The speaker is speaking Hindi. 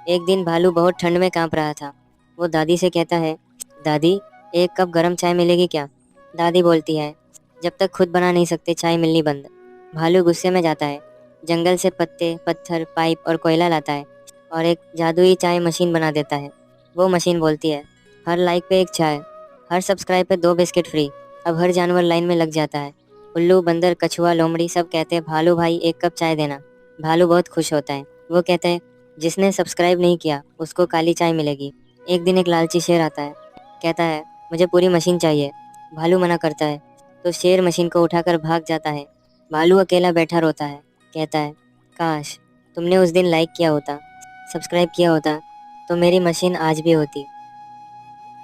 एक दिन भालू बहुत ठंड में कांप रहा था। वो दादी से कहता है, दादी, एक कप गरम चाय मिलेगी क्या? दादी बोलती है, जब तक खुद बना नहीं सकते चाय मिलनी बंद। भालू गुस्से में जाता है, जंगल से पत्ते, पत्थर, पाइप और कोयला लाता है और एक जादुई चाय मशीन बना देता है। वो मशीन बोलती है, हर लाइक पे एक चाय, हर सब्सक्राइब पे 2 बिस्किट फ्री। अब हर जानवर लाइन में लग जाता है। उल्लू, बंदर, कछुआ, लोमड़ी सब कहते हैं, भालू भाई एक कप चाय देना। भालू बहुत खुश होता है। वो कहता है, जिसने सब्सक्राइब नहीं किया उसको काली चाय मिलेगी। एक दिन एक लालची शेर आता है, कहता है, मुझे पूरी मशीन चाहिए। भालू मना करता है तो शेर मशीन को उठाकर भाग जाता है। भालू अकेला बैठा रोता है, कहता है, काश तुमने उस दिन लाइक किया होता, सब्सक्राइब किया होता, तो मेरी मशीन आज भी होती।